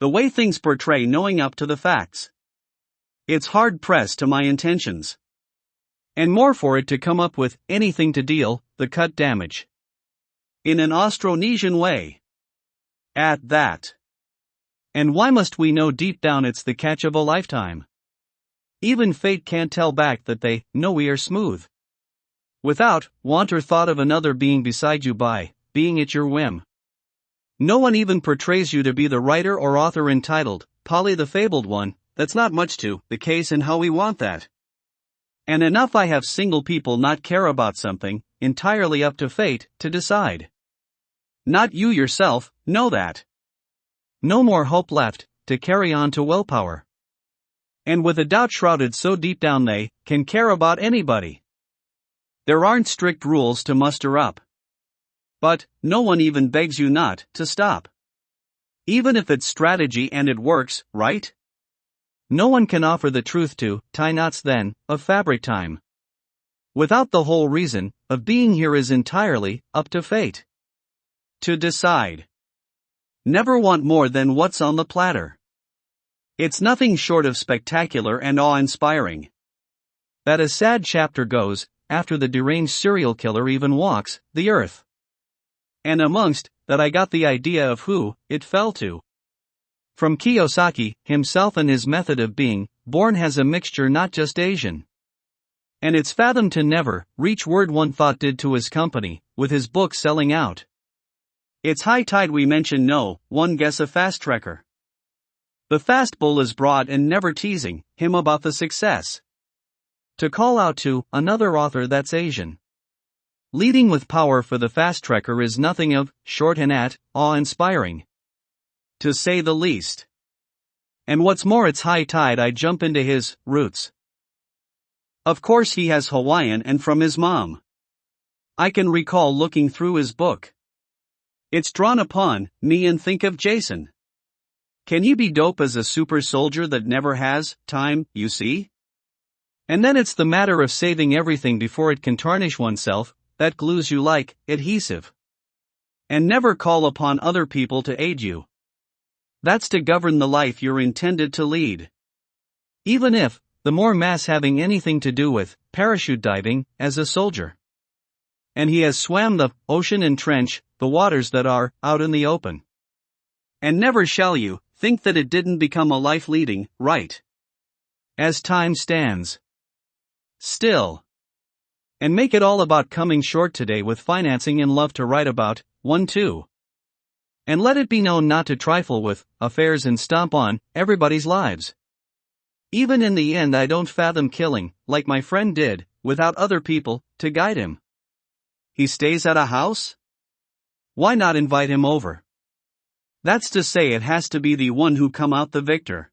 The way things portray knowing up to the facts. It's hard-pressed to my intentions. And more for it to come up with anything to deal the cut damage. In an Austronesian way. At that. And why must we know deep down it's the catch of a lifetime? Even fate can't tell back that they know we are smooth. Without want or thought of another being beside you by being at your whim. No one even portrays you to be the writer or author entitled, Polly the Fabled One. That's not much to the case and how we want that. And enough I have single people not care about something, entirely up to fate to decide. Not you yourself, know that. No more hope left to carry on to willpower. And with a doubt shrouded so deep down they can care about anybody. There aren't strict rules to muster up. But no one even begs you not to stop. Even if it's strategy and it works, right? No one can offer the truth to tie knots then of fabric time. Without the whole reason of being here is entirely up to fate. To decide. Never want more than what's on the platter. It's nothing short of spectacular and awe-inspiring. That a sad chapter goes after the deranged serial killer even walks the earth. And amongst that I got the idea of who it fell to. From Kiyosaki himself, and his method of being born has a mixture not just Asian. And it's fathomed to never reach word one thought did to his company, with his book selling out. It's high tide we mention no one guess a fast trekker. The fast bull is broad and never teasing him about the success. To call out to another author that's Asian. Leading with power for the fast trekker is nothing of short and awe-inspiring. To say the least. And what's more, it's high tide I jump into his roots. Of course he has Hawaiian and from his mom. I can recall looking through his book. It's drawn upon me and think of Jason. Can you be dope as a super soldier that never has time, you see? And then it's the matter of saving everything before it can tarnish oneself, that glues you like adhesive. And never call upon other people to aid you. That's to govern the life you're intended to lead. Even if the more mass having anything to do with parachute diving as a soldier. And he has swam the ocean and trench, the waters that are out in the open. And never shall you think that it didn't become a life leading right. As time stands still. And make it all about coming short today with financing and love to write about, one too. And let it be known not to trifle with affairs and stomp on everybody's lives. Even in the end I don't fathom killing, like my friend did, without other people to guide him. He stays at a house? Why not invite him over? That's to say it has to be the one who come out the victor.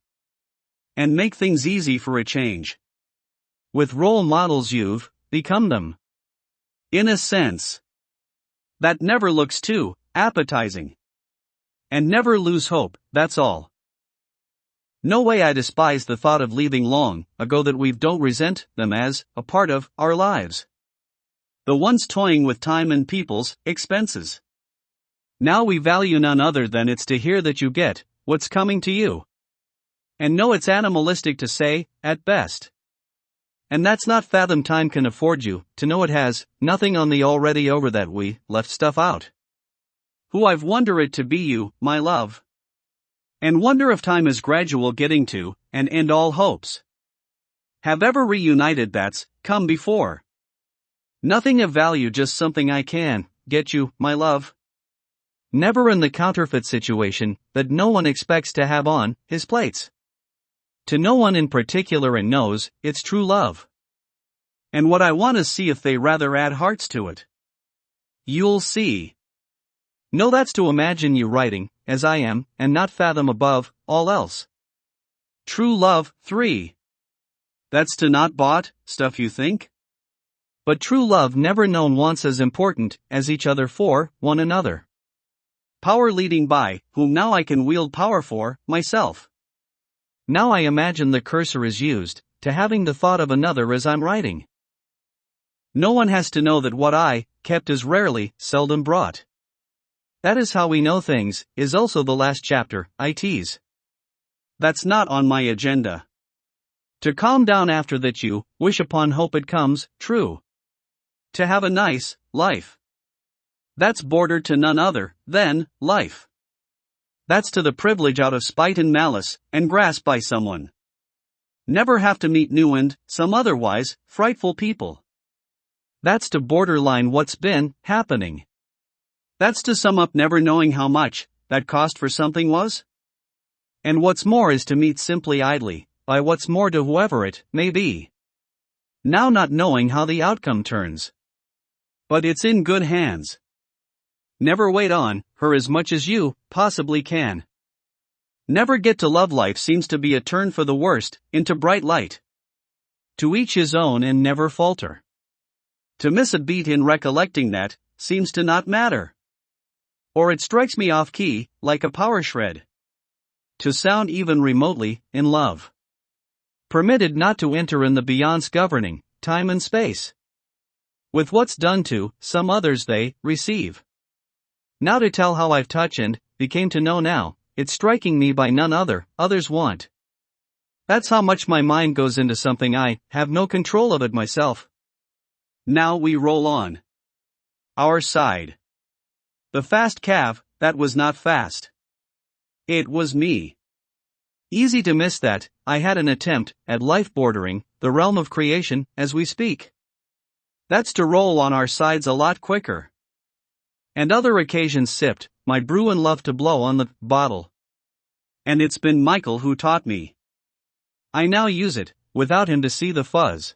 And make things easy for a change. With role models you've become them. In a sense. That never looks too appetizing. And never lose hope, that's all. No way I despise the thought of leaving long ago that we don't resent them as a part of our lives. The ones toying with time and people's expenses. Now we value none other than it's to hear that you get what's coming to you. And know it's animalistic to say, at best. And that's not fathom time can afford you to know it has nothing on the already over that we left stuff out. Who I've wonder it to be you, my love. And wonder if time is gradual getting to, and end all hopes. Have ever reunited that's come before. Nothing of value, just something I can get you, my love. Never in the counterfeit situation that no one expects to have on his plates. To no one in particular and knows it's true love. And what I want to see if they rather add hearts to it. You'll see. No, that's to imagine you writing, as I am, and not fathom above all else. True love, 3. That's to not bought stuff you think? But true love never known once as important as each other for one another. Power leading by, whom now I can wield power for myself. Now I imagine the cursor is used, to having the thought of another as I'm writing. No one has to know that what I kept is rarely, seldom brought. That is how we know things, is also the last chapter, I tease. That's not on my agenda. To calm down after that you wish upon hope it comes true. To have a nice life. That's border to none other than life. That's to the privilege out of spite and malice, and grasped by someone. Never have to meet new and, some otherwise, frightful people. That's to borderline what's been happening. That's to sum up never knowing how much that cost for something was. And what's more is to meet simply idly, by what's more to whoever it may be. Now not knowing how the outcome turns. But it's in good hands. Never wait on her as much as you possibly can. Never get to love. Life seems to be a turn for the worst, into bright light. To each his own and never falter. To miss a beat in recollecting that, seems to not matter. Or it strikes me off key, like a power shred. To sound even remotely, in love. Permitted not to enter in the beyonds governing, time and space. With what's done to, some others they, receive. Now to tell how I've touched and, became to know now, it's striking me by none other, others want. That's how much my mind goes into something I, have no control of it myself. Now we roll on. Our side. The fast calf, that was not fast. It was me. Easy to miss that, I had an attempt, at life bordering, the realm of creation, as we speak. That's to roll on our sides a lot quicker. And other occasions sipped, my brew and love to blow on the bottle. And it's been Michael who taught me. I now use it, without him to see the fuzz.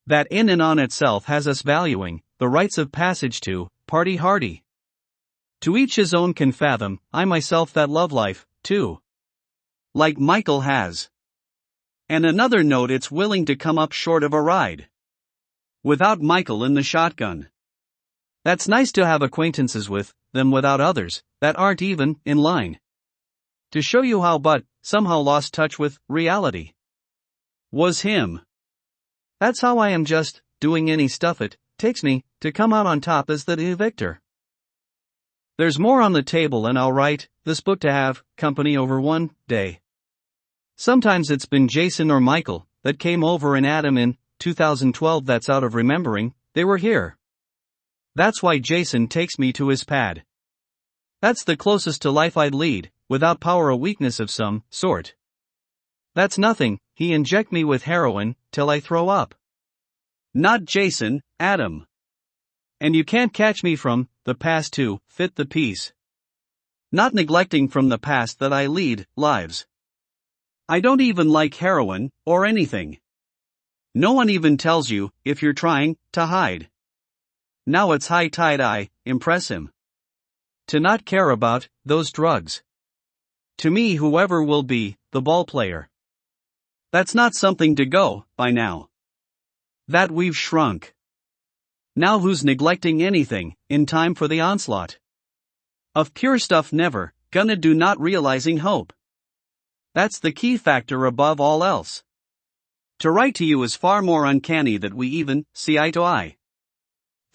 That in and on itself has us valuing, the rites of passage to, party hardy. To each his own can fathom, I myself that love life, too. Like Michael has. And another note it's willing to come up short of a ride. Without Michael in the shotgun. That's nice to have acquaintances with, them without others, that aren't even, in line. To show you how but, somehow lost touch with, reality. Was him. That's how I am just, doing any stuff it, takes me, to come out on top as the victor. There's more on the table and I'll write, this book to have, company over one, day. Sometimes it's been Jason or Michael, that came over and Adam in, 2012 that's out of remembering, they were here. That's why Jason takes me to his pad. That's the closest to life I'd lead, without power or weakness of some sort. That's nothing, he inject me with heroin, till I throw up. Not Jason, Adam. And you can't catch me from, the past to, fit the piece. Not neglecting from the past that I lead, lives. I don't even like heroin, or anything. No one even tells you, if you're trying, to hide. Now it's high tide I, impress him. To not care about, those drugs. To me whoever will be, the ball player. That's not something to go, by now. That we've shrunk. Now who's neglecting anything, in time for the onslaught? Of pure stuff never, gonna do not realizing hope. That's the key factor above all else. To write to you is far more uncanny that we even, see eye to eye.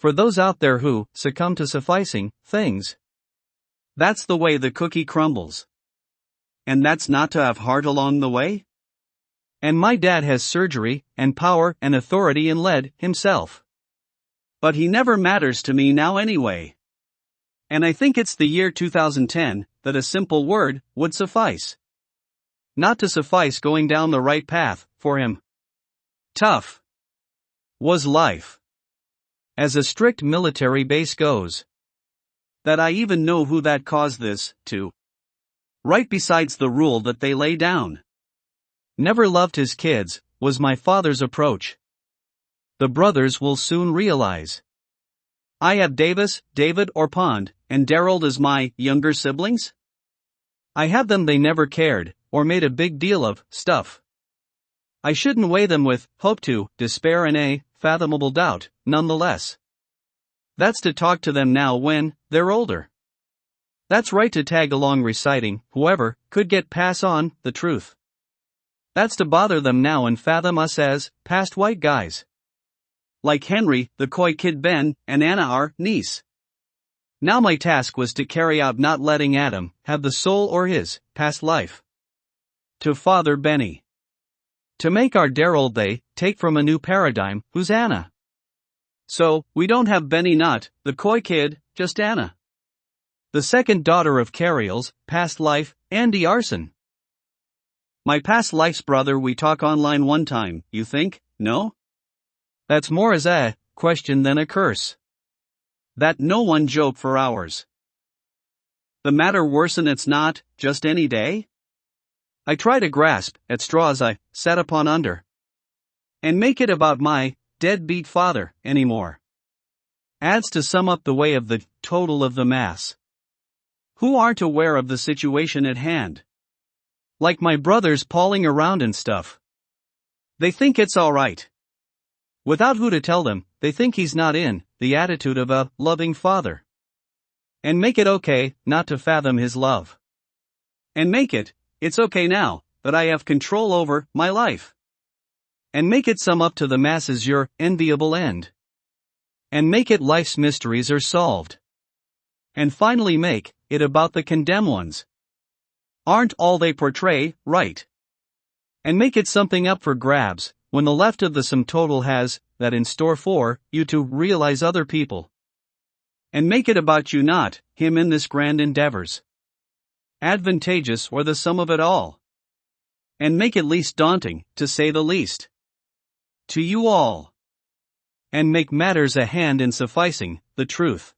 For those out there who, succumb to sufficing, things. That's the way the cookie crumbles. And that's not to have heart along the way? And my dad has surgery, and power, and authority and lead, himself. But he never matters to me now anyway. And I think it's the year 2010, that a simple word, would suffice. Not to suffice going down the right path, for him. Tough. Was life. As a strict military base goes. That I even know who that caused this, to. Right besides the rule that they lay down. Never loved his kids, was my father's approach. The brothers will soon realize. I have Davis, David or Pond, and Daryl as my younger siblings? I have them they never cared, or made a big deal of, stuff. I shouldn't weigh them with, hope to, despair and a, fathomable doubt, nonetheless. That's to talk to them now when, they're older. That's right to tag along reciting, whoever, could get pass on, the truth. That's to bother them now and fathom us as, past white guys. Like Henry, the coy kid Ben, and Anna our niece. Now my task was to carry out not letting Adam, have the soul or his, past life. to Father Benny. To make our dear old they take from a new paradigm, who's Anna? So, we don't have Benny not, the coy kid, just Anna. The second daughter of Cariel's past life, Andy Arson. My past life's brother we talk online one time, you think, no? That's more as a question than a curse. That no one joke for hours. The matter worsen it's not, just any day? I try to grasp at straws I sat upon under. And make it about my deadbeat father anymore. Adds to sum up the way of the total of the mass. Who aren't aware of the situation at hand? Like my brothers palling around and stuff. They think it's alright. Without who to tell them, they think he's not in the attitude of a loving father. And make it okay not to fathom his love. And make it's okay now that I have control over my life. And make it sum up to the masses your enviable end. And make it life's mysteries are solved. And finally make it about the condemned ones. Aren't all they portray right? And make it something up for grabs when the left of the sum total has that in store for you to realize other people. And make it about you not him in this grand endeavors. Advantageous or the sum of it all. And make it least daunting, to say the least. To you all. And make matters a hand in sufficing the truth.